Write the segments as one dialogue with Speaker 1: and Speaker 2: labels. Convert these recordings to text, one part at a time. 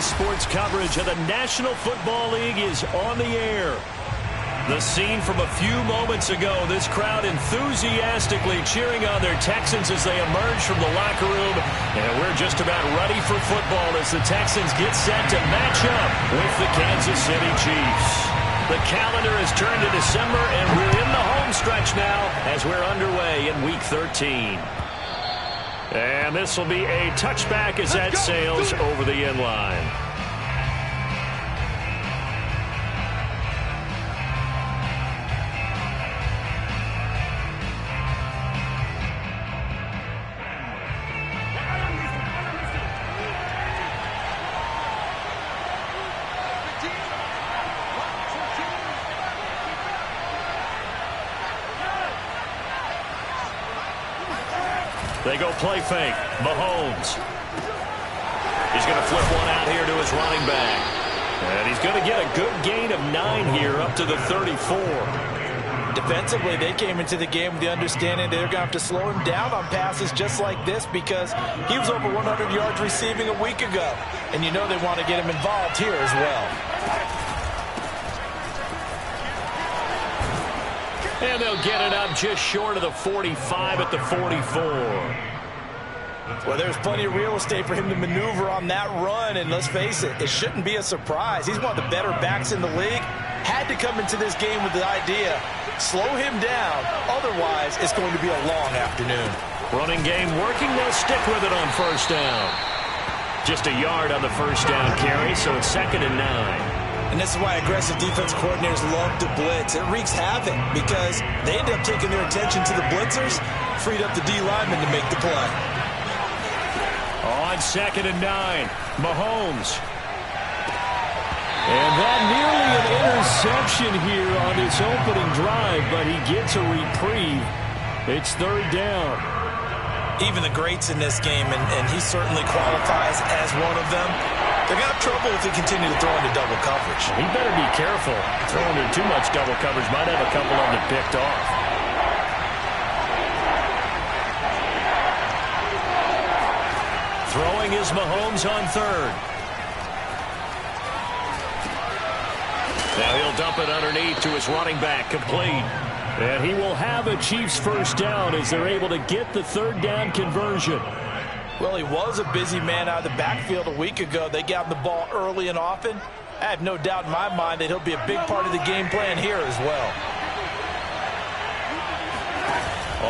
Speaker 1: NBC Sports coverage of the National Football League is on the air. The scene from a few moments ago, this crowd enthusiastically cheering on their Texans as they emerge from the locker room. And we're just about ready for football as the Texans get set to match up with the Kansas City Chiefs. The calendar has turned to December, and we're in the home stretch now as we're underway in Week 13. And this will be a touchback as that sails over the end line. They go play fake. Mahomes. He's going to flip one out here to his running back. And he's going to get a good gain of 9 here up to the 34.
Speaker 2: Defensively, they came into the game with the understanding they're going to have to slow him down on passes just like this because he was over 100 yards receiving a week ago. And you know they want to get him involved here as well.
Speaker 1: And they'll get it up just short of the 45 at the 44.
Speaker 2: Well, there's plenty of real estate for him to maneuver on that run, and let's face it, it shouldn't be a surprise. He's one of the better backs in the league. Had to come into this game with the idea, slow him down, otherwise it's going to be a long afternoon.
Speaker 1: Running game working, they'll stick with it on first down. Just a yard on the first down carry, so it's 2nd and 9.
Speaker 2: And this is why aggressive defense coordinators love to blitz. It wreaks havoc because they end up taking their attention to the blitzers, freed up the D lineman to make the play.
Speaker 1: On 2nd and 9, Mahomes. And that nearly an interception here on this opening drive, but he gets a reprieve. It's 3rd down.
Speaker 2: Even the greats in this game, and he certainly qualifies as one of them, they're going to have trouble if they continue to throw into double coverage.
Speaker 1: He better be careful. Throwing into too much double coverage might have a couple of them picked off. Throwing is Mahomes on 3rd. Now he'll dump it underneath to his running back, complete. And he will have a Chiefs first down as they're able to get the 3rd down conversion.
Speaker 2: Well, he was a busy man out of the backfield a week ago. They got him the ball early and often. I have no doubt in my mind that he'll be a big part of the game plan here as well.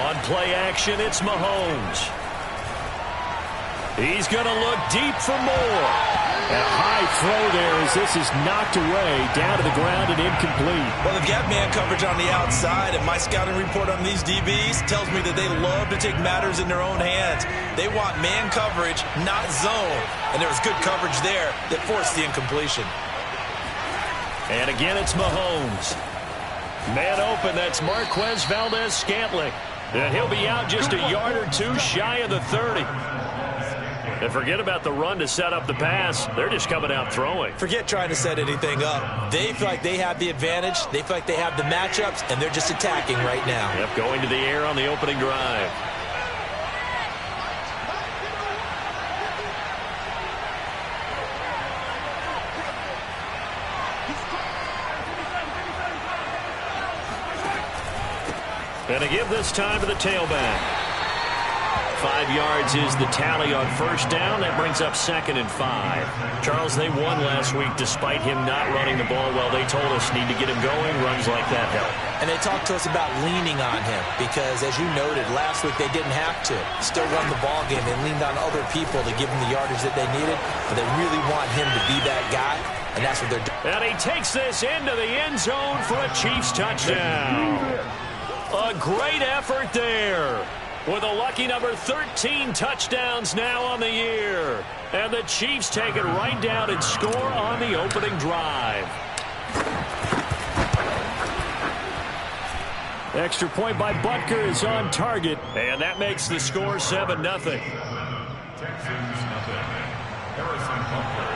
Speaker 1: On play action, it's Mahomes. He's going to look deep for more. A high throw there as this is knocked away, down to the ground and incomplete.
Speaker 2: Well, they've got man coverage on the outside, and my scouting report on these DBs tells me that they love to take matters in their own hands. They want man coverage, not zone. And there was good coverage there that forced the incompletion.
Speaker 1: And again, it's Mahomes. Man open, that's Marquez Valdez-Scantling. And he'll be out just a yard or two shy of the 30. And forget about the run to set up the pass. They're just coming out throwing.
Speaker 2: Forget trying to set anything up. They feel like they have the advantage. They feel like they have the matchups, and they're just attacking right now.
Speaker 1: Yep, going to the air on the opening drive. And a give this time to the tailback. 5 yards is the tally on first down. That brings up 2nd and 5. Charles, they won last week despite him not running the ball well. They told us need to get him going. Runs like that help.
Speaker 2: And they talked to us about leaning on him because, as you noted, last week they didn't have to. Still won the ball game. They leaned on other people to give them the yardage that they needed. But they really want him to be that guy, and that's what they're doing.
Speaker 1: And he takes this into the end zone for a Chiefs touchdown. A great effort there. With a lucky number 13 touchdowns now on the year. And the Chiefs take it right down and score on the opening drive. Extra point by Butker is on target. And that makes the score 7-0.
Speaker 3: Texans, nothing. Harrison Butker,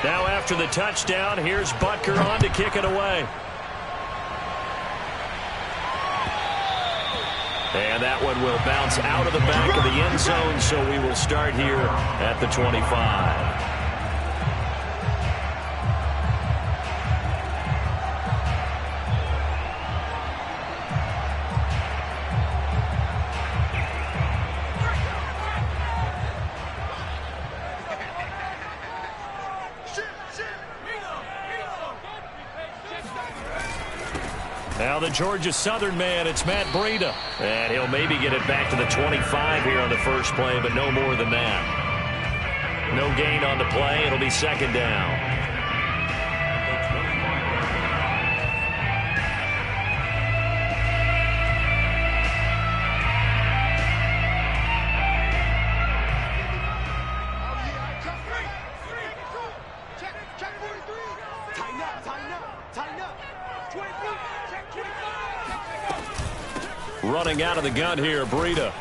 Speaker 1: now after the touchdown, here's Butker on to kick it away. And that one will bounce out of the back of the end zone, so we will start here at the 25. Now the Georgia Southern man, it's Matt Breida. And he'll maybe get it back to the 25 here on the first play, but no more than that. No gain on the play. It'll be second down. Running out of the gun here, Breida.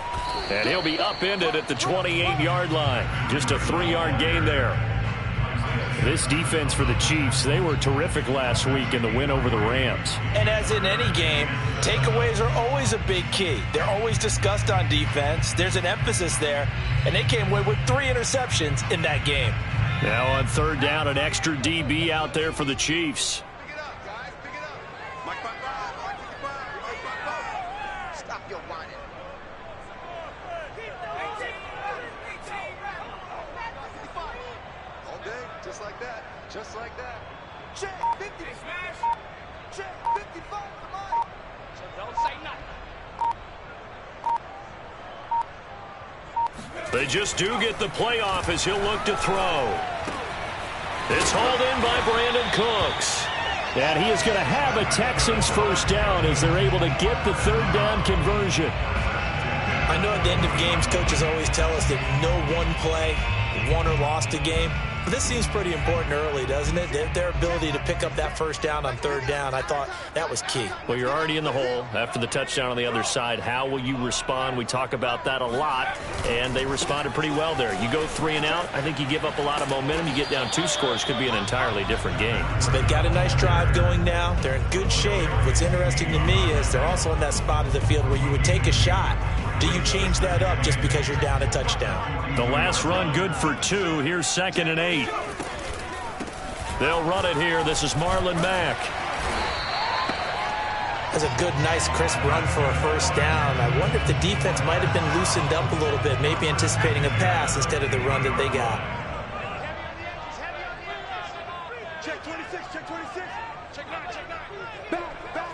Speaker 1: And he'll be upended at the 28-yard line. Just a 3-yard gain there. This defense for the Chiefs, they were terrific last week in the win over the Rams.
Speaker 2: And as in any game, takeaways are always a big key. They're always discussed on defense. There's an emphasis there. And they came away with 3 interceptions in that game.
Speaker 1: Now on third down, an extra DB out there for the Chiefs.
Speaker 4: Just like that. Check 50. Smash. Check 55 for Mike. So don't say nothing.
Speaker 1: They just do get the playoff as he'll look to throw. It's hauled in by Brandon Cooks. And he is going to have a Texans first down as they're able to get the third down conversion.
Speaker 2: I know at the end of games, coaches always tell us that no one play won or lost a game. But this seems pretty important early, doesn't it? Their ability to pick up that first down on third down, I thought that was key.
Speaker 1: Well, you're already in the hole after the touchdown on the other side. How will you respond? We talk about that a lot, and they responded pretty well there. You go 3 and out, I think you give up a lot of momentum. You get down 2 scores, could be an entirely different game.
Speaker 2: So they've got a nice drive going now. They're in good shape. What's interesting to me is they're also in that spot of the field where you would take a shot. Do you change that up just because you're down a touchdown?
Speaker 1: The last run good for 2. Here's 2nd and 8. They'll run it here. This is Marlon Mack.
Speaker 2: That's a good, nice, crisp run for a first down. I wonder if the defense might have been loosened up a little bit, maybe anticipating a pass instead of the run that they got.
Speaker 4: Check 26, check 26. Check 9, check 9. Back, back.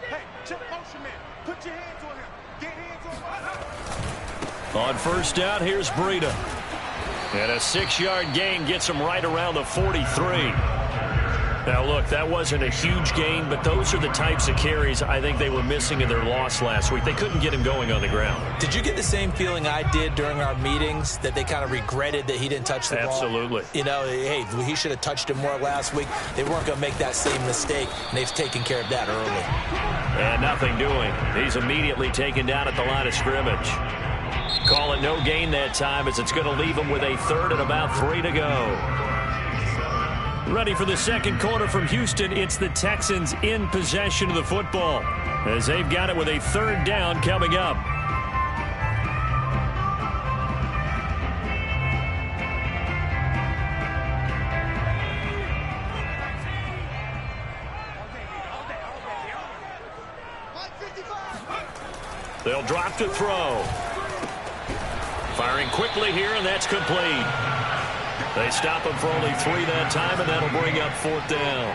Speaker 4: Hey, check motion man. Put your hands on him. Get hands on him.
Speaker 1: On first down, here's Breida. And a 6-yard gain gets him right around the 43. Now, look, that wasn't a huge gain, but those are the types of carries I think they were missing in their loss last week. They couldn't get him going on the ground.
Speaker 2: Did you get the same feeling I did during our meetings, that they kind of regretted that he didn't touch the ball?
Speaker 1: Absolutely.
Speaker 2: You know, hey, he should have touched it more last week. They weren't going to make that same mistake, and they've taken care of that early.
Speaker 1: And nothing doing. He's immediately taken down at the line of scrimmage. Call it no gain that time, as it's going to leave him with a 3rd and about 3 to go. Ready for the second quarter from Houston. It's the Texans in possession of the football, as they've got it with a 3rd down coming up. They'll drop to throw. Firing quickly here, and that's complete. They stop him for only 3 that time, and that'll bring up 4th down.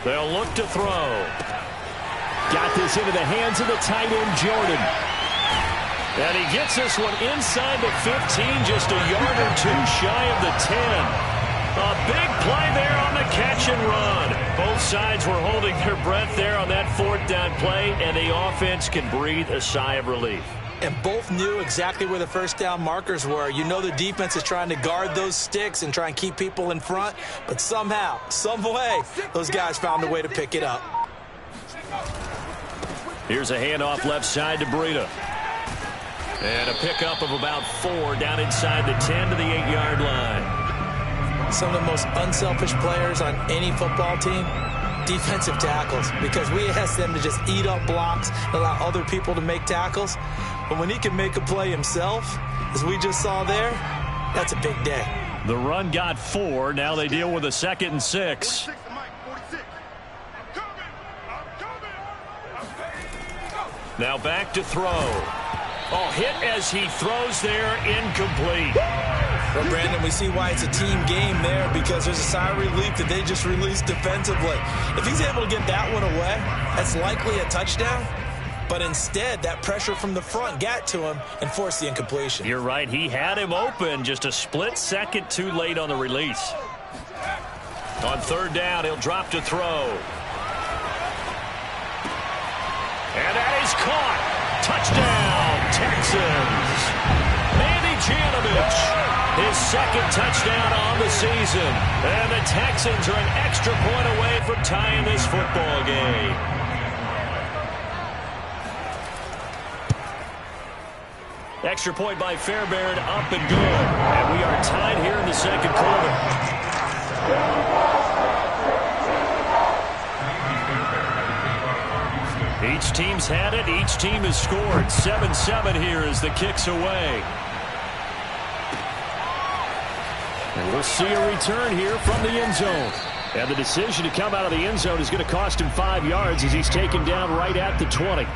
Speaker 1: They'll look to throw. Got this into the hands of the tight end, Jordan. And he gets this one inside the 15, just a yard or 2 shy of the 10. A big play there on the catch and run. Both sides were holding their breath there on that 4th down play, and the offense can breathe a sigh of relief.
Speaker 2: And both knew exactly where the first down markers were. You know the defense is trying to guard those sticks and try and keep people in front, but somehow, some way, those guys found a way to pick it up.
Speaker 1: Here's a handoff left side to Breida. And a pickup of about 4 down inside the 10 to the 8-yard line.
Speaker 2: Some of the most unselfish players on any football team, defensive tackles, because we ask them to just eat up blocks, allow other people to make tackles. But when he can make a play himself, as we just saw there, that's a big day.
Speaker 1: The run got 4. Now they deal with a 2nd and 6. Now back to throw. Oh, hit as he throws there, incomplete.
Speaker 2: Well, Brandon, we see why it's a team game there, because there's a sigh of relief that they just released defensively. If he's able to get that one away, that's likely a touchdown. But instead, that pressure from the front got to him and forced the incompletion.
Speaker 1: You're right. He had him open, just a split second too late on the release. On 3rd down, he'll drop to throw. And that is caught. Touchdown, Texans. Manny Janovich, his 2nd touchdown on the season. And the Texans are an extra point away from tying this football game. Extra point by Fairbairn, up and good. And we are tied here in the 2nd quarter. Each team's had it. Each team has scored. 7-7 here as the kick's away. And we'll see a return here from the end zone. And the decision to come out of the end zone is going to cost him 5 yards as he's taken down right at the 20.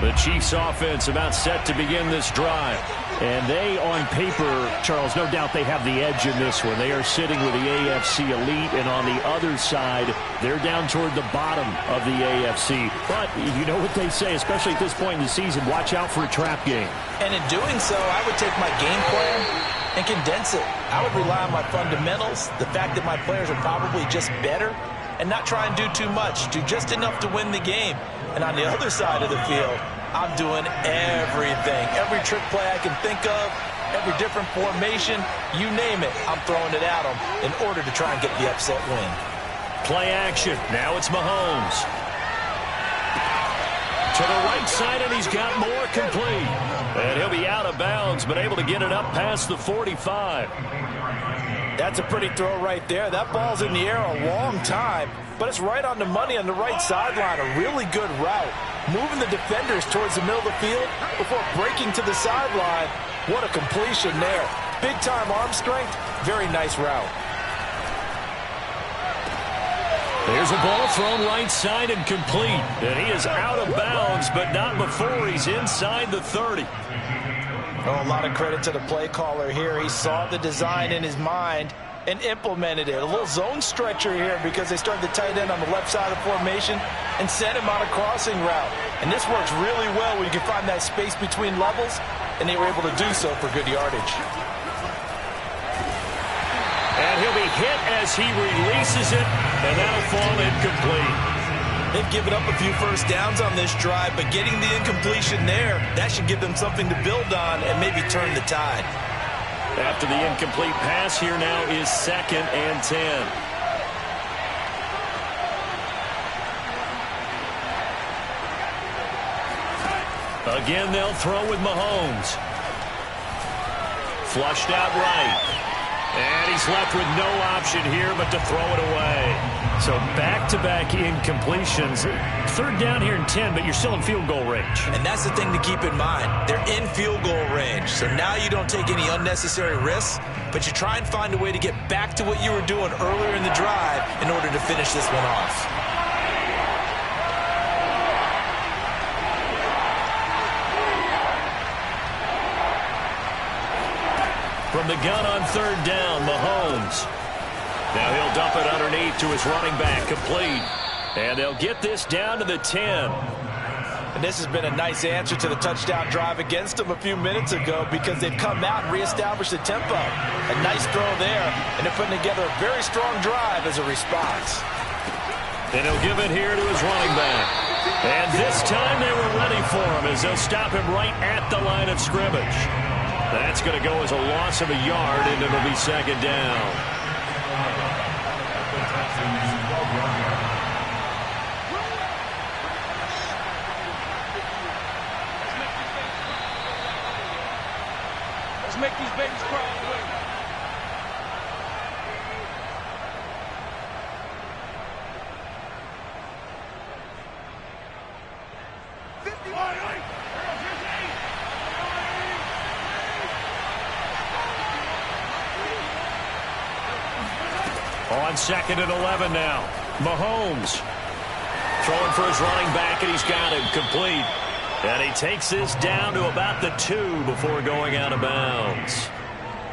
Speaker 1: The Chiefs offense about set to begin this drive. And they, on paper, Charles, no doubt they have the edge in this one. They are sitting with the AFC elite, and on the other side, they're down toward the bottom of the AFC. But you know what they say, especially at this point in the season, watch out for a trap game.
Speaker 2: And in doing so, I would take my game plan and condense it. I would rely on my fundamentals, the fact that my players are probably just better, and not try and do too much, do just enough to win the game. And on the other side of the field, I'm doing everything. Every trick play I can think of, every different formation, you name it, I'm throwing it at them in order to try and get the upset win.
Speaker 1: Play action. Now it's Mahomes. To the right side, and he's got more complete. And he'll be out of bounds, but able to get it up past the 45.
Speaker 2: That's a pretty throw right there. That ball's in the air a long time, but it's right on the money on the right sideline. A really good route. Moving the defenders towards the middle of the field before breaking to the sideline. What a completion there. Big-time arm strength. Very nice route.
Speaker 1: There's a ball thrown right side and complete. And he is out of bounds, but not before he's inside the 30.
Speaker 2: Oh, a lot of credit to the play caller here. He saw the design in his mind and implemented it. A little zone stretcher here because they started the tight end on the left side of the formation and sent him on a crossing route. And this works really well when you can find that space between levels, and they were able to do so for good yardage.
Speaker 1: And he'll be hit as he releases it, and that'll fall incomplete.
Speaker 2: They've given up a few first downs on this drive, but getting the incompletion there, that should give them something to build on and maybe turn the tide.
Speaker 1: After the incomplete pass, here now is 2nd and 10. Again, they'll throw with Mahomes. Flushed out right. And he's left with no option here but to throw it away. So back-to-back incompletions. 3rd down here and 10, but you're still in field goal range.
Speaker 2: And that's the thing to keep in mind. They're in field goal range. So now you don't take any unnecessary risks, but you try and find a way to get back to what you were doing earlier in the drive in order to finish this one off.
Speaker 1: From the gun on 3rd down, Mahomes. Now he'll dump it underneath to his running back, complete. And they'll get this down to the 10.
Speaker 2: And this has been a nice answer to the touchdown drive against them a few minutes ago because they've come out and reestablished the tempo. A nice throw there, and they're putting together a very strong drive as a response.
Speaker 1: And he'll give it here to his running back. And this time they were ready for him as they'll stop him right at the line of scrimmage. That's going to go as a loss of a yard, and it'll be 2nd down.
Speaker 5: make these babies cry all the way.
Speaker 1: On 2nd and 11 now. Mahomes throwing for his running back, and he's got him complete. And he takes this down to about the 2 before going out of bounds.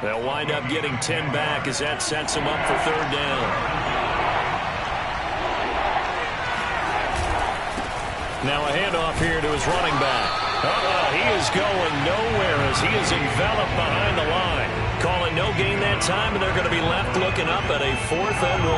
Speaker 1: They'll wind up getting 10 back as that sets him up for 3rd down. Now a handoff here to his running back. He is going nowhere as he is enveloped behind the line. Calling no gain that time, and they're going to be left looking up at a 4th and 1.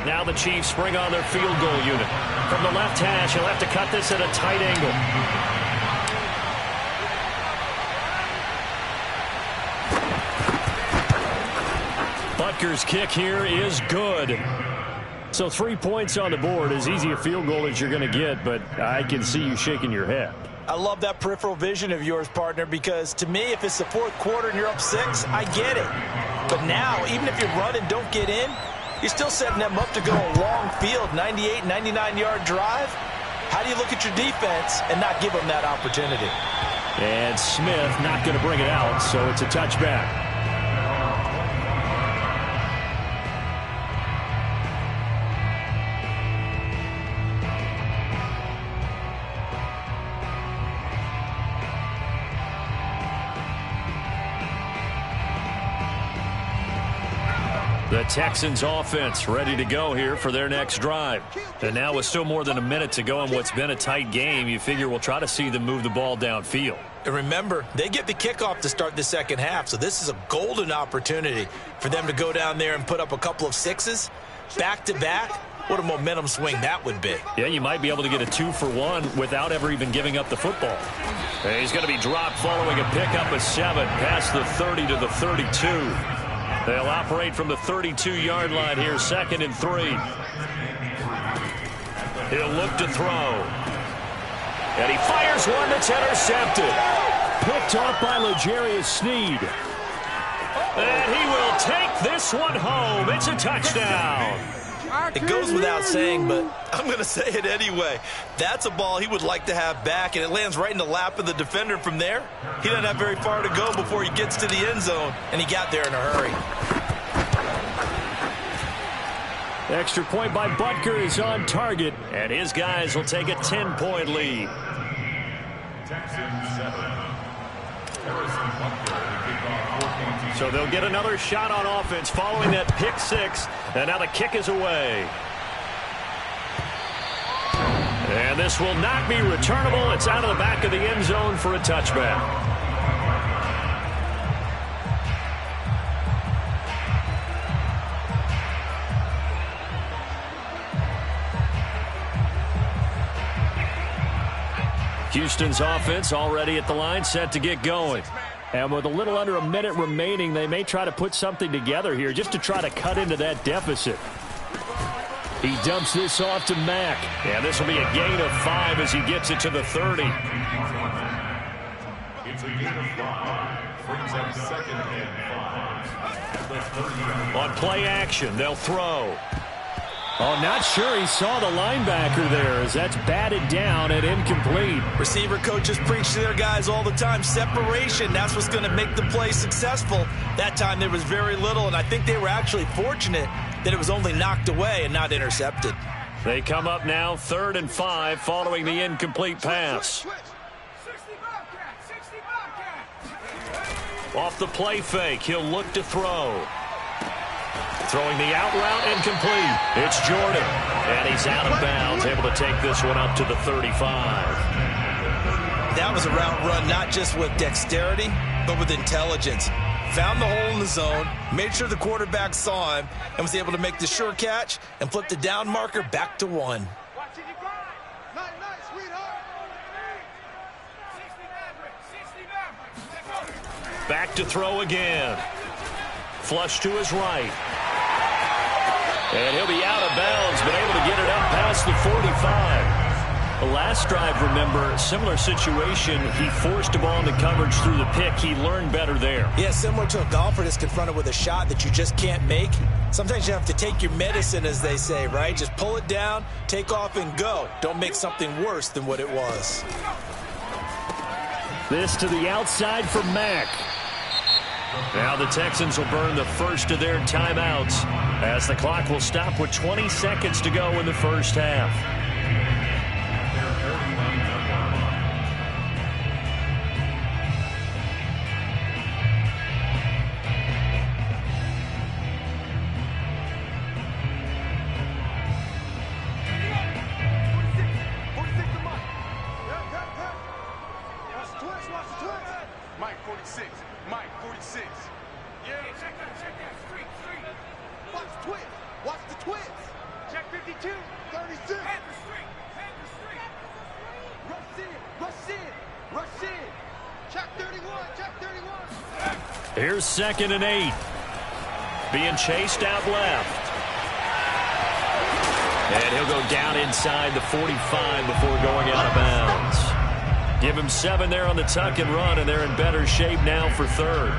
Speaker 1: Now the Chiefs bring on their field goal unit. From the left hash, he'll have to cut this at a tight angle. Butker's kick here is good. So 3 points on the board, as easy a field goal as you're going to get, but I can see you shaking your head.
Speaker 2: I love that peripheral vision of yours, partner, because to me, if it's the 4th quarter and you're up 6, I get it. But now, even if you run and don't get in, you're still setting them up to go a long field, 98, 99-yard drive. How do you look at your defense and not give them that opportunity?
Speaker 1: And Smith not going to bring it out, so it's a touchback. The Texans offense ready to go here for their next drive. And now with still more than a minute to go in what's been a tight game, you figure we'll try to see them move the ball downfield.
Speaker 2: And remember, they get the kickoff to start the second half, so this is a golden opportunity for them to go down there and put up a couple of 6s back-to-back. What a momentum swing that would be.
Speaker 1: Yeah, you might be able to get a 2-for-1 without ever even giving up the football. And he's going to be dropped following a pickup of 7 past the 30 to the 32. They'll operate from the 32-yard line here, 2nd and 3. He'll look to throw. And he fires one that's intercepted. Picked off by L'Jarius Sneed. And he will take this one home. It's a touchdown.
Speaker 2: It goes without saying, but I'm going to say it anyway. That's a ball he would like to have back, and it lands right in the lap of the defender from there. He doesn't have very far to go before he gets to the end zone, and he got there in a hurry.
Speaker 1: Extra point by Butker is on target, and his guys will take a 10-point lead.
Speaker 3: Texans 7.
Speaker 1: So they'll get another shot on offense following that pick 6, and now the kick is away. And this will not be returnable. It's out of the back of the end zone for a touchback. Houston's offense already at the line, set to get going. And with a little under a minute remaining, they may try to put something together here just to try to cut into that deficit. He dumps this off to Mack. And this will be a gain of 5 as he gets it to the 30.
Speaker 3: It's a gain of 5. Brings up 2nd and 5.
Speaker 1: On play action, they'll throw. Oh, not sure he saw the linebacker there as that's batted down and incomplete.
Speaker 2: Receiver coaches preach to their guys all the time. Separation, that's what's going to make the play successful. That time there was very little, and I think they were actually fortunate that it was only knocked away and not intercepted.
Speaker 1: They come up now 3rd and 5 following the incomplete pass. Off the play fake, he'll look to throw. Throwing the out route incomplete. It's Jordan. And he's out of bounds, able to take this one up to the 35.
Speaker 2: That was a route run not just with dexterity, but with intelligence. Found the hole in the zone, made sure the quarterback saw him, and was able to make the sure catch and flip the down marker back to 1.
Speaker 1: Back to throw again. Flush to his right. And he'll be out of bounds, but able to get it up past the 45. The last drive, remember, similar situation. He forced a ball into coverage through the pick. He learned better there.
Speaker 2: Yeah, similar to a golfer that's confronted with a shot that you just can't make. Sometimes you have to take your medicine, as they say, right? Just pull it down, take off, and go. Don't make something worse than what it was.
Speaker 1: This to the outside for Mack. Now the Texans will burn the first of their timeouts as the clock will stop with 20 seconds to go in the first half. Here's 2nd and 8. Being chased out left. And he'll go down inside the 45 before going out of bounds. Give him 7 there on the tuck and run, and they're in better shape now for 3rd.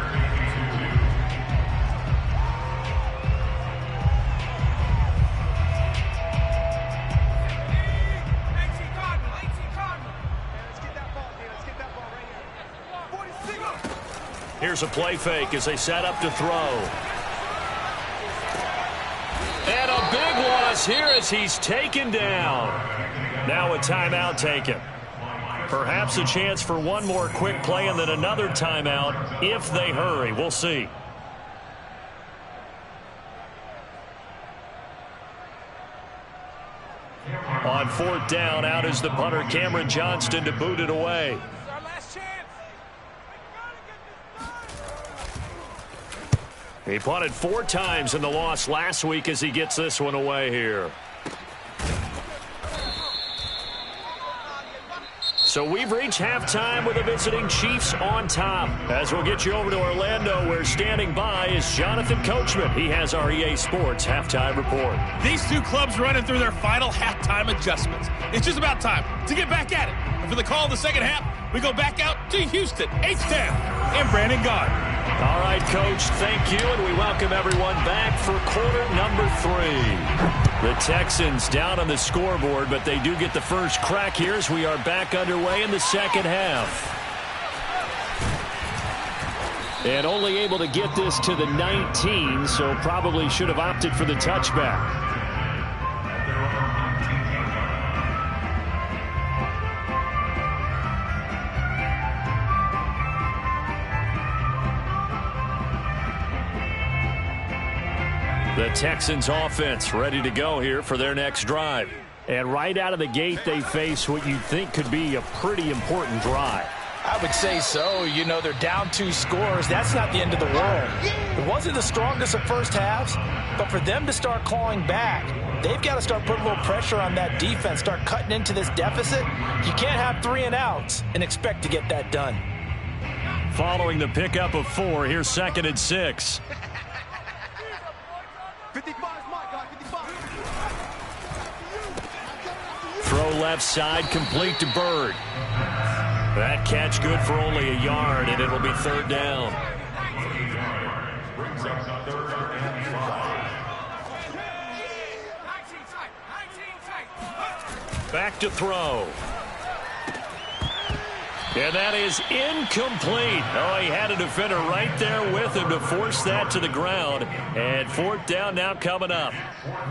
Speaker 1: Here's a play fake as they set up to throw. And a big loss here as he's taken down. Now a timeout taken. Perhaps a chance for one more quick play and then another timeout if they hurry. We'll see. On 4th down, out is the punter Cameron Johnston to boot it away. He punted 4 times in the loss last week as he gets this one away here. So we've reached halftime with the visiting Chiefs on top. As we'll get you over to Orlando, where standing by is Jonathan Coachman. He has our EA Sports halftime report.
Speaker 5: These two clubs running through their final halftime adjustments. It's just about time to get back at it. And for the call of the second half, we go back out to Houston, H-Town, and Brandon Gaudin.
Speaker 1: All right, Coach, thank you, and we welcome everyone back for quarter number 3. The Texans down on the scoreboard, but they do get the first crack here as we are back underway in the second half. And only able to get this to the 19, so probably should have opted for the touchback. The Texans offense ready to go here for their next drive. And right out of the gate, they face what you'd think could be a pretty important drive.
Speaker 2: I would say so. You know, they're down 2 scores. That's not the end of the world. It wasn't the strongest of first halves, but for them to start clawing back, they've got to start putting a little pressure on that defense, start cutting into this deficit. You can't have 3 and outs and expect to get that done.
Speaker 1: Following the pickup of 4, here's 2nd and 6.
Speaker 4: 55 is my guy, 55.
Speaker 1: Throw left side, complete to Bird. That catch good for only a yard, and it'll be 3rd down. Back to throw. And that is incomplete. Oh, he had a defender right there with him to force that to the ground. And 4th down now coming up.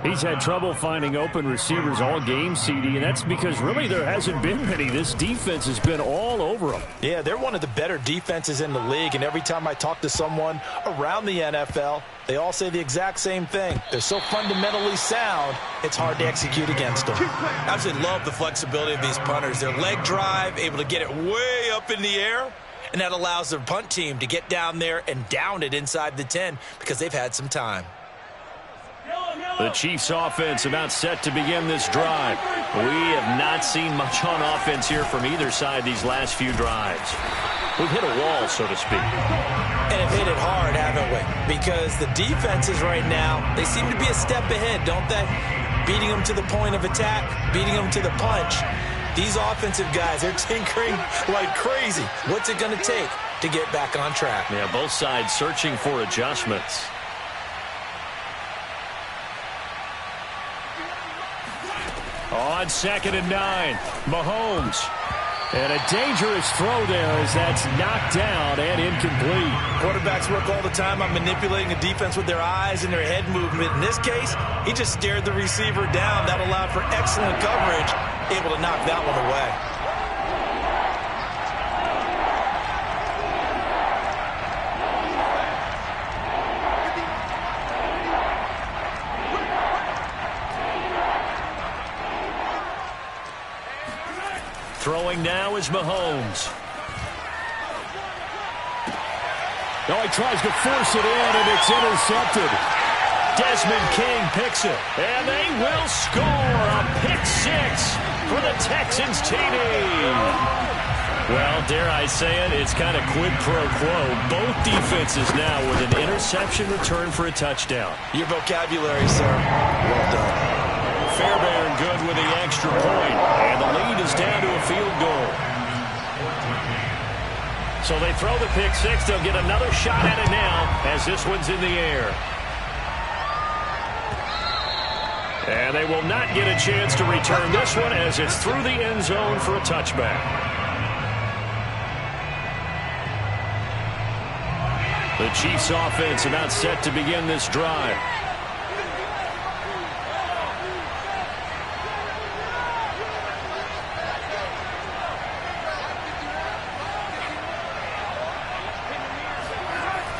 Speaker 1: He's had trouble finding open receivers all game, CD, and that's because really there hasn't been many. This defense has been all over them.
Speaker 2: Yeah, they're one of the better defenses in the league, and every time I talk to someone around the NFL, they all say the exact same thing. They're so fundamentally sound, it's hard to execute against them. I absolutely love the flexibility of these punters. Their leg drive, able to get it way up in the air, and that allows their punt team to get down there and down it inside the 10 because they've had some time.
Speaker 1: The Chiefs offense about set to begin this drive. We have not seen much on offense here from either side these last few drives. We've hit a wall, so to speak.
Speaker 2: And have hit it hard, haven't we? Because the defenses right now, they seem to be a step ahead, don't they? Beating them to the point of attack, beating them to the punch. These offensive guys, they're tinkering like crazy. What's it going to take to get back on track?
Speaker 1: Yeah, both sides searching for adjustments. On 2nd and 9, Mahomes. And a dangerous throw there as that's knocked down and incomplete.
Speaker 2: Quarterbacks work all the time on manipulating the defense with their eyes and their head movement. In this case, he just stared the receiver down. That allowed for excellent coverage, able to knock that one away.
Speaker 1: Throwing now is Mahomes.
Speaker 5: Oh, he tries to force it in, and it's intercepted.
Speaker 1: Desmond King picks it, and they will score a pick six for the Texans TD. Well, dare I say it, it's kind of quid pro quo. Both defenses now with an interception return for a touchdown.
Speaker 2: Your vocabulary, sir. Well done.
Speaker 1: Fairbairn good with the extra point, and the lead is down to a field goal. So they throw the pick six. They'll get another shot at it now as this one's in the air. And they will not get a chance to return this one as it's through the end zone for a touchback. The Chiefs offense about set to begin this drive.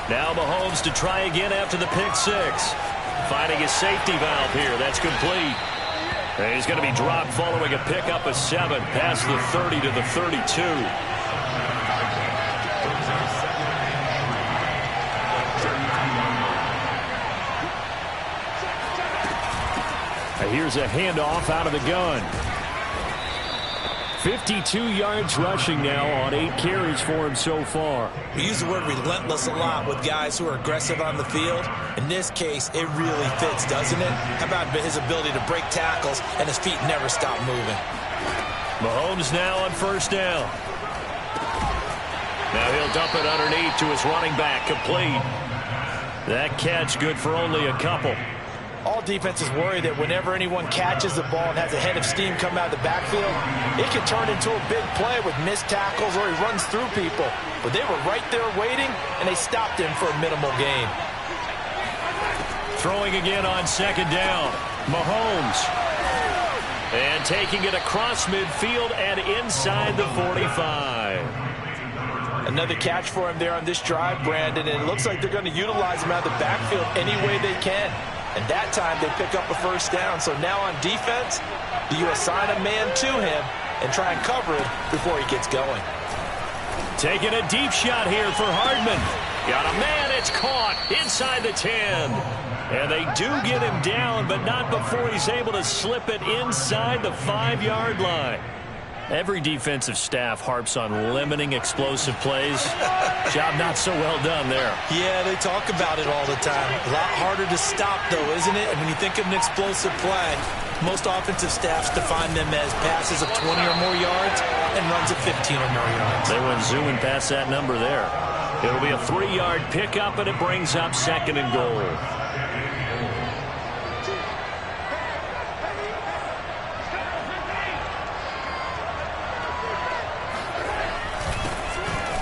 Speaker 1: Now Mahomes to try again after the pick six. Finding his safety valve here. That's complete. And he's going to be dropped following a pickup of 7 past the 30 to the 32. Here's a handoff out of the gun. 52 yards rushing now on 8 carries for him so far.
Speaker 2: We use the word relentless a lot with guys who are aggressive on the field. In this case, it really fits, doesn't it? How about his ability to break tackles and his feet never stop moving?
Speaker 1: Mahomes now on first down. Now he'll dump it underneath to his running back, complete. That catch good for only a couple.
Speaker 2: All defenses worry that whenever anyone catches the ball and has a head of steam come out of the backfield, it can turn into a big play with missed tackles or he runs through people. But they were right there waiting, and they stopped him for a minimal gain.
Speaker 1: Throwing again on second down. Mahomes. And taking it across midfield and inside the 45.
Speaker 2: Another catch for him there on this drive, Brandon, and it looks like they're going to utilize him out of the backfield any way they can. And that time they pick up a first down. So now on defense, do you assign a man to him and try and cover it before he gets going?
Speaker 1: Taking a deep shot here for Hardman. Got a man, it's caught inside the 10. And they do get him down, but not before he's able to slip it inside the 5-yard line. Every defensive staff harps on limiting explosive plays. Job not so well done there.
Speaker 2: Yeah, they talk about it all the time. A lot harder to stop, though, isn't it? And when you think of an explosive play, most offensive staffs define them as passes of 20 or more yards and runs of 15 or more yards.
Speaker 1: They went zooming past that number there. It'll be a 3-yard pickup, and it brings up 2nd and goal.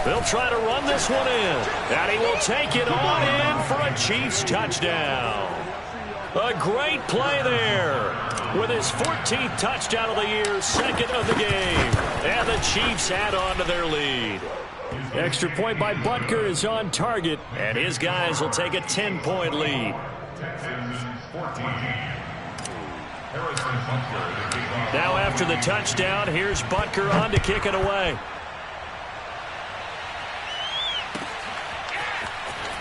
Speaker 1: They'll try to run this one in. And he will take it on in for a Chiefs touchdown. A great play there. With his 14th touchdown of the year, 2nd of the game. And the Chiefs add on to their lead. Extra point by Butker is on target. And his guys will take a 10-point lead. Now after the touchdown, here's Butker on to kick it away.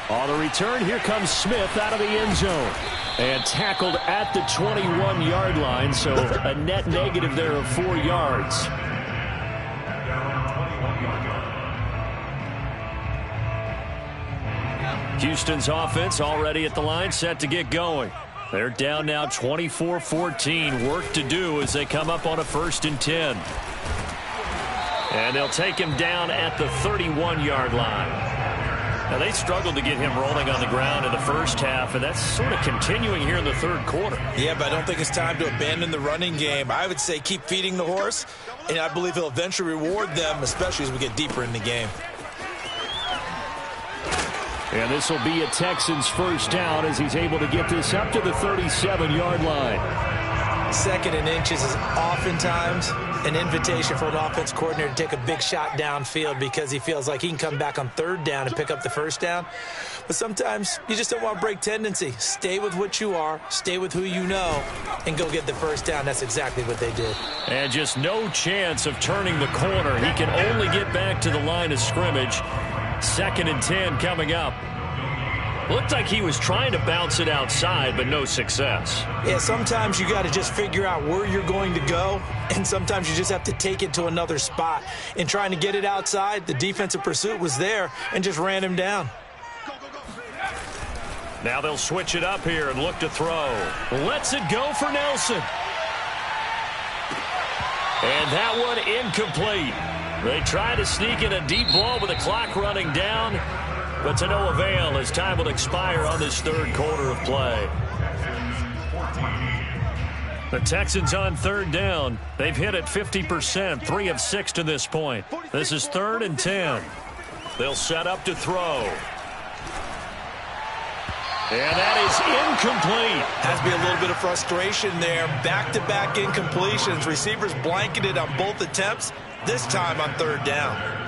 Speaker 1: On the return, here comes Smith out of the end zone. And tackled at the 21-yard line, so a net negative there of 4 yards. Houston's offense already at the line, set to get going. They're down now 24-14. Work to do as they come up on a 1st and 10. And they'll take him down at the 31-yard line. Now, they struggled to get him rolling on the ground in the first half, and that's sort of continuing here in the 3rd quarter.
Speaker 2: Yeah, but I don't think it's time to abandon the running game. I would say keep feeding the horse, and I believe he'll eventually reward them, especially as we get deeper in the game.
Speaker 1: And this will be a Texans 1st down as he's able to get this up to the 37-yard line.
Speaker 2: 2nd and inches is oftentimes an invitation for an offense coordinator to take a big shot downfield because he feels like he can come back on 3rd down and pick up the 1st down. But sometimes you just don't want to break tendency. Stay with what you are, stay with who you know, and go get the 1st down. That's exactly what they did.
Speaker 1: And just no chance of turning the corner. He can only get back to the line of scrimmage. 2nd and 10 coming up. Looked like he was trying to bounce it outside, but no success.
Speaker 2: Yeah, sometimes you got to just figure out where you're going to go, and sometimes you just have to take it to another spot. In trying to get it outside, the defensive pursuit was there and just ran him down.
Speaker 1: Now they'll switch it up here and look to throw. Lets it go for Nelson. And that one incomplete. They try to sneak in a deep ball with the clock running down, but to no avail as time will expire on this 3rd quarter of play. The Texans on 3rd down. They've hit it 50%, 3 of 6 to this point. This is 3rd and 10. They'll set up to throw. And that is incomplete.
Speaker 2: Has to be a little bit of frustration there. Back-to-back incompletions. Receivers blanketed on both attempts, this time on 3rd down.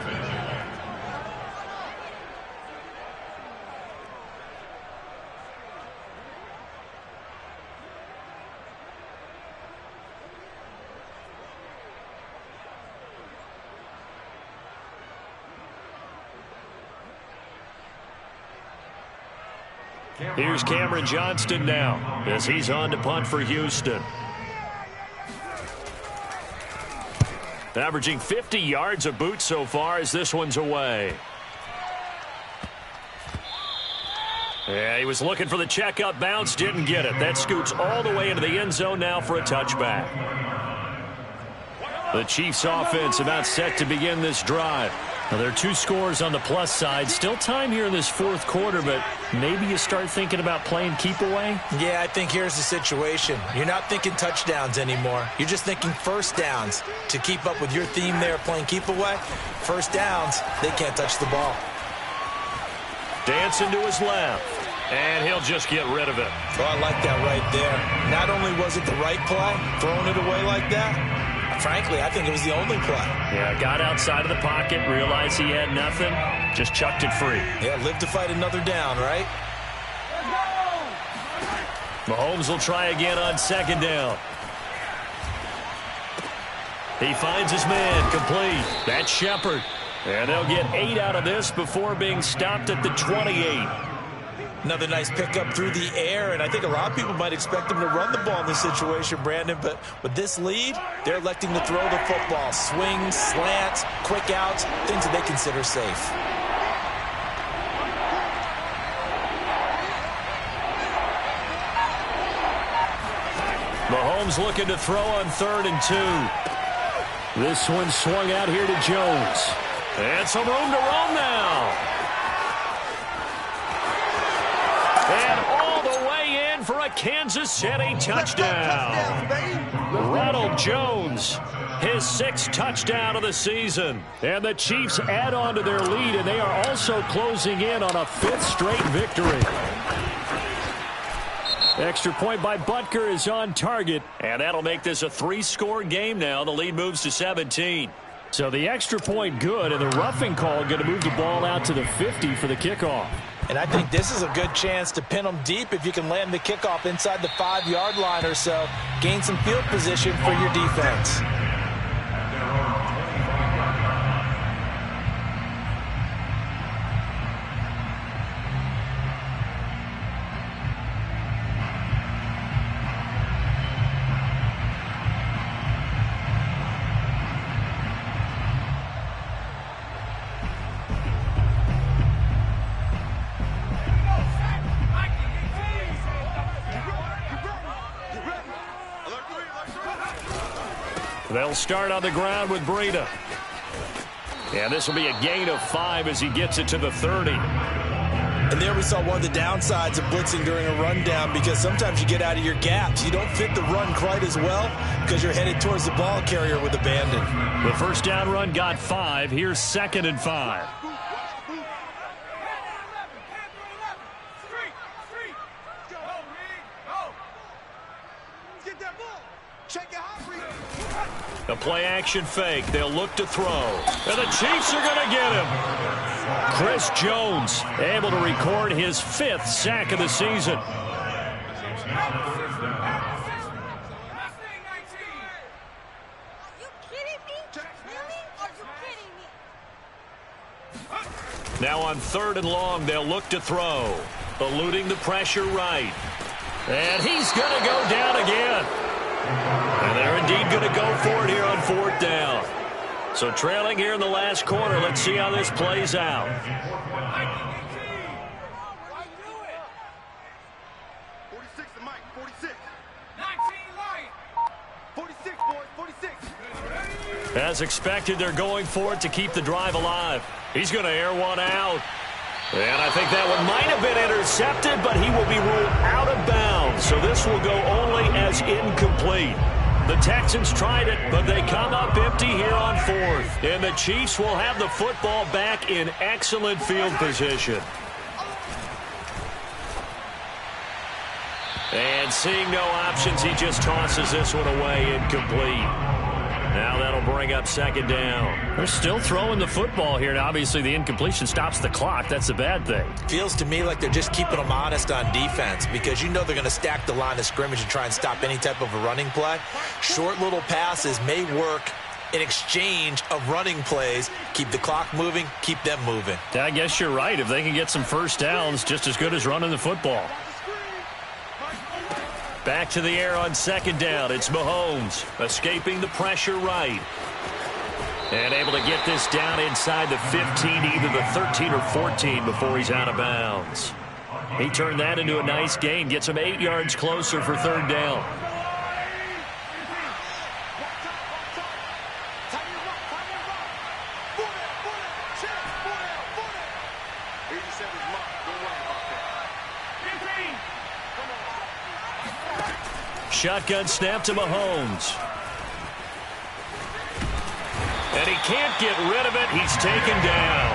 Speaker 1: Here's Cameron Johnston now as he's on to punt for Houston. Averaging 50 yards a boot so far as this one's away. Yeah, he was looking for the checkup bounce, didn't get it. That scoots all the way into the end zone now for a touchback. The Chiefs offense about set to begin this drive. Now, there are 2 scores on the plus side. Still time here in this 4th quarter, but maybe you start thinking about playing keep away?
Speaker 2: Yeah, I think here's the situation. You're not thinking touchdowns anymore. You're just thinking 1st downs. To keep up with your theme there, playing keep away, 1st downs, they can't touch the ball.
Speaker 1: Dancing to his left, and he'll just get rid of it.
Speaker 2: Oh, I like that right there. Not only was it the right play, throwing it away like that, frankly, I think it was the only play.
Speaker 1: Yeah, got outside of the pocket, realized he had nothing, just chucked it free.
Speaker 2: Yeah, live to fight another down, right?
Speaker 1: Mahomes will try again on 2nd down. He finds his man, complete. That's Shepard. And they'll get 8 out of this before being stopped at the 28.
Speaker 2: Another nice pickup through the air, and I think a lot of people might expect them to run the ball in this situation, Brandon, but with this lead, they're electing to throw the football. Swings, slants, quick outs, things that they consider safe.
Speaker 1: Mahomes looking to throw on 3rd and 2. This one swung out here to Jones. And some room to roam now. And all the way in for a Kansas City touchdown. Ronald Jones, his 6th touchdown of the season. And the Chiefs add on to their lead, and they are also closing in on a 5th straight victory. Extra point by Butker is on target, and that'll make this a 3-score game now. The lead moves to 17. So the extra point good, and the roughing call going to move the ball out to the 50 for the kickoff.
Speaker 2: And I think this is a good chance to pin them deep if you can land the kickoff inside the 5-yard line or so. Gain some field position for your defense.
Speaker 1: They'll start on the ground with Breida. And this will be a gain of 5 as he gets it to the 30.
Speaker 2: And there we saw one of the downsides of blitzing during a rundown, because sometimes you get out of your gaps. You don't fit the run quite as well because you're headed towards the ball carrier with abandon.
Speaker 1: The first down run got 5. Here's 2nd and 5. A play-action fake. They'll look to throw. And the Chiefs are going to get him. Chris Jones able to record his 5th sack of the season.
Speaker 4: Are you kidding me? Really? Are you kidding me?
Speaker 1: Now on 3rd and long, they'll look to throw. Eluding the pressure right. And he's going to go down again. And they're indeed going to go for it here on 4th down. So trailing here in the last quarter. Let's see how this plays out.
Speaker 4: 46 to Mike, 46. 19 Lion. 46, boys, 46.
Speaker 1: As expected, they're going for it to keep the drive alive. He's going to air one out. And I think that one might have been intercepted, but he will be ruled out of bounds. So this will go only as incomplete. The Texans tried it, but they come up empty here on 4th. And the Chiefs will have the football back in excellent field position. And seeing no options, he just tosses this one away incomplete. Now that'll bring up 2nd down. They're still throwing the football here, and obviously the incompletion stops the clock. That's the bad thing.
Speaker 2: Feels to me like they're just keeping them honest on defense, because you know they're going to stack the line of scrimmage and try and stop any type of a running play. Short little passes may work in exchange of running plays. Keep the clock moving, keep them moving.
Speaker 1: I guess you're right. If they can get some first downs, just as good as running the football. Back to the air on 2nd down. It's Mahomes escaping the pressure right. And able to get this down inside the 15, either the 13 or 14 before he's out of bounds. He turned that into a nice gain. Gets him 8 yards closer for 3rd down. Shotgun snap to Mahomes. And he can't get rid of it. He's taken down.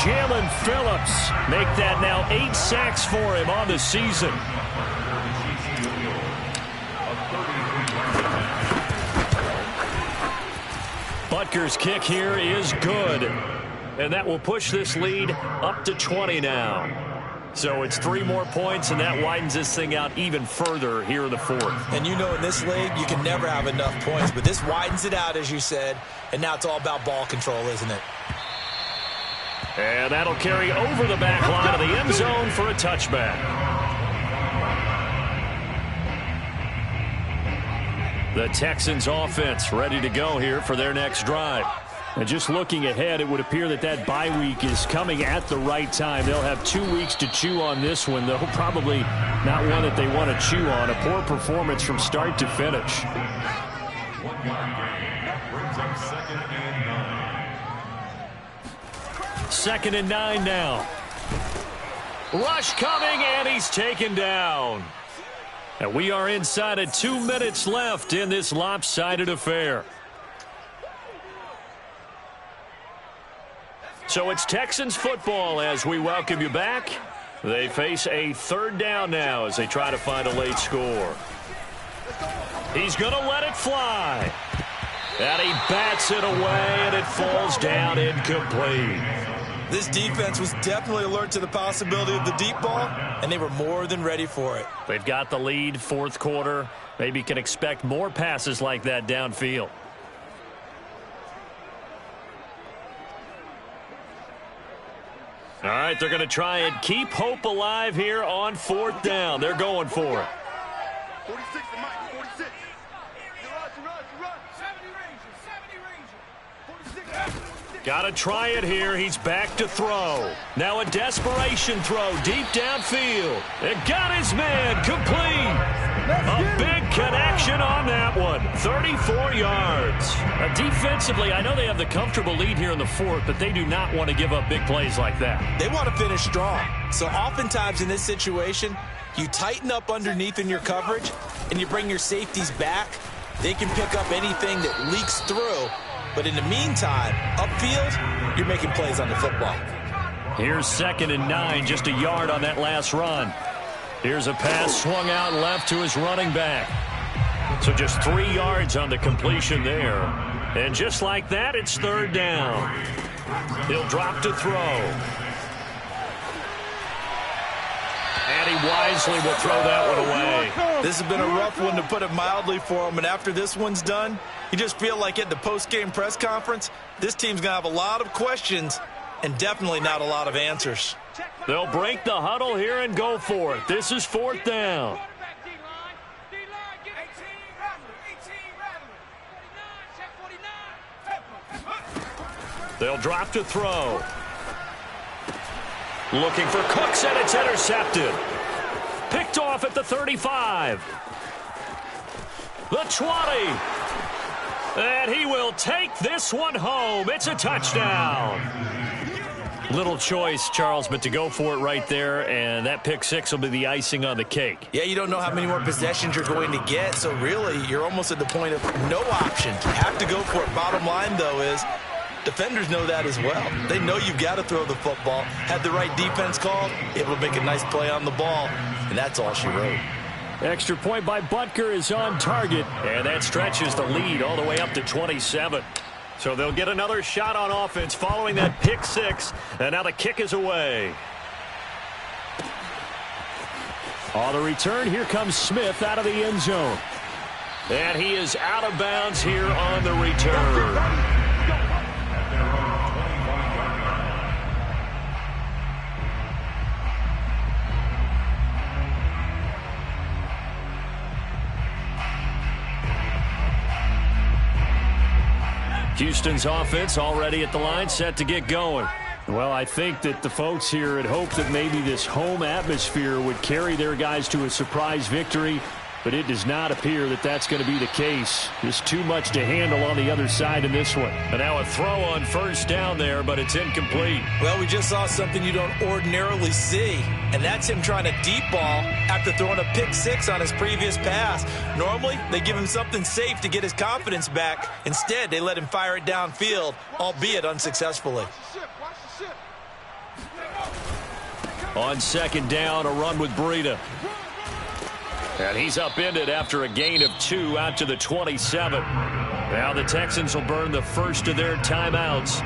Speaker 1: Jalen Phillips make that now 8 sacks for him on the season. Butker's kick here is good. And that will push this lead up to 20 now. So it's 3 more points, and that widens this thing out even further here in the 4th.
Speaker 2: And you know, in this league, you can never have enough points, but this widens it out, as you said, and now it's all about ball control, isn't it?
Speaker 1: And that'll carry over the back line of the end zone for a touchback. The Texans offense ready to go here for their next drive. And just looking ahead, it would appear that that bye week is coming at the right time. They'll have 2 weeks to chew on this one, though probably not one that they want to chew on. A poor performance from start to finish.
Speaker 3: 1 yard gain. Brings up 2nd and 9.
Speaker 1: 2nd and 9 now. Rush coming, and he's taken down. And we are inside of 2 minutes left in this lopsided affair. So it's Texans football as we welcome you back. They face a 3rd down now as they try to find a late score. He's going to let it fly. And he bats it away, and it falls down incomplete.
Speaker 2: This defense was definitely alert to the possibility of the deep ball, and they were more than ready for it.
Speaker 1: They've got the lead, 4th quarter. Maybe can expect more passes like that downfield. All right, they're going to try and keep hope alive here on 4th down. They're going for it.
Speaker 4: 46 to Mike, 46. You run. 70 Ranger. 46.
Speaker 1: Got to try it here. He's back to throw. Now a desperation throw deep downfield. It got his man complete. A big connection on that one. 34 yards. Defensively, I know they have the comfortable lead here in the fourth, but they do not want to give up big plays like that.
Speaker 2: They want to finish strong. So oftentimes in this situation, you tighten up underneath in your coverage, and you bring your safeties back. They can pick up anything that leaks through. But in the meantime, upfield, you're making plays on the football.
Speaker 1: Here's 2nd and 9, just a yard on that last run. Here's a pass swung out left to his running back. So just 3 yards on the completion there. And just like that, it's 3rd down. He'll drop to throw. And he wisely will throw that one away.
Speaker 2: This has been a rough one, to put it mildly, for him. And after this one's done, you just feel like at the post-game press conference, this team's going to have a lot of questions and definitely not a lot of answers.
Speaker 1: They'll break the huddle here and go for it. This is 4th down. They'll drop to throw. Looking for Cooks, and it's intercepted. Picked off at the 35. The 20. And he will take this one home. It's a touchdown. Little choice, Charles, but to go for it right there, and that pick six will be the icing on the cake.
Speaker 2: Yeah, you don't know how many more possessions you're going to get, so really you're almost at the point of no option. You have to go for it. Bottom line, though, is defenders know that as well. They know you've got to throw the football. Had the right defense called, able to make a nice play on the ball, and that's all she wrote.
Speaker 1: Extra point by Butker is on target, and that stretches the lead all the way up to 27. So they'll get another shot on offense following that pick six, and now the kick is away. On the return, here comes Smith out of the end zone. And he is out of bounds here on the return. Houston's offense already at the line, set to get going. Well, I think that the folks here had hoped that maybe this home atmosphere would carry their guys to a surprise victory, but it does not appear that that's going to be the case. Just too much to handle on the other side in this one. And now a throw on first down there, but it's incomplete.
Speaker 2: Well, we just saw something you don't ordinarily see, and that's him trying to deep ball after throwing a pick six on his previous pass. Normally, they give him something safe to get his confidence back. Instead, they let him fire it downfield, albeit unsuccessfully.
Speaker 1: On second down, a run with Breida. And he's upended after a gain of 2 out to the 27. Now the Texans will burn the first of their timeouts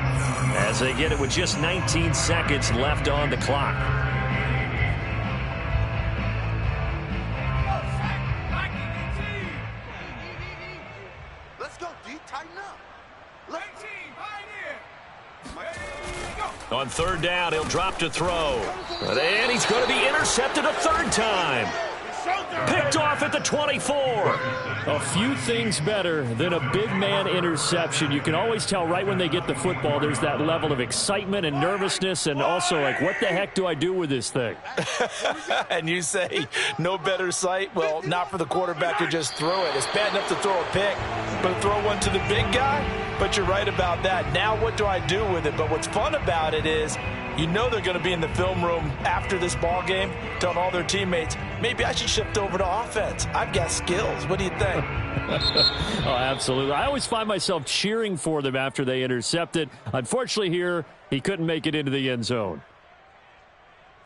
Speaker 1: as they get it with just 19 seconds left on the clock.
Speaker 4: Let's go, D. Tighten up.
Speaker 1: On third down, he'll drop to throw. And he's going to be intercepted a third time. Picked off at the 24. A few things better than a big man interception. You can always tell right when they get the football, there's that level of excitement and nervousness, and also like, what the heck do I do with this thing?
Speaker 2: And you say no better sight? Well, not for the quarterback to just throw it. It's bad enough to throw a pick, but throw one to the big guy? But you're right about that. Now what do I do with it? But what's fun about it is, you know they're going to be in the film room after this ball game telling all their teammates, maybe I should shift over to offense. I've got skills. What do you think?
Speaker 1: Oh, absolutely. I always find myself cheering for them after they intercept it. Unfortunately here, he couldn't make it into the end zone.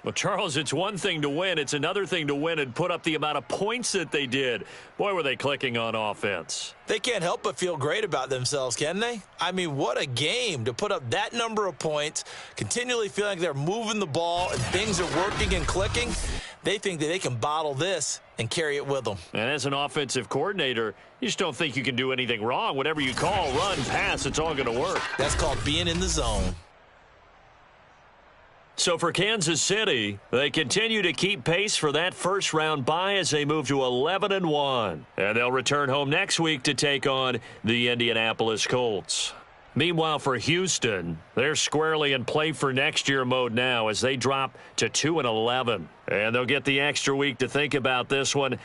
Speaker 1: Well, Charles, it's one thing to win. It's another thing to win and put up the amount of points that they did. Boy, were they clicking on offense.
Speaker 2: They can't help but feel great about themselves, can they? I mean, what a game to put up that number of points, continually feeling like they're moving the ball and things are working and clicking. They think that they can bottle this and carry it with them.
Speaker 1: And as an offensive coordinator, you just don't think you can do anything wrong. Whatever you call, run, pass, it's all going to work.
Speaker 2: That's called being in the zone.
Speaker 1: So for Kansas City, they continue to keep pace for that first-round bye as they move to 11-1. And they'll return home next week to take on the Indianapolis Colts. Meanwhile, for Houston, they're squarely in play for next year mode now as they drop to 2-11. And they'll get the extra week to think about this one.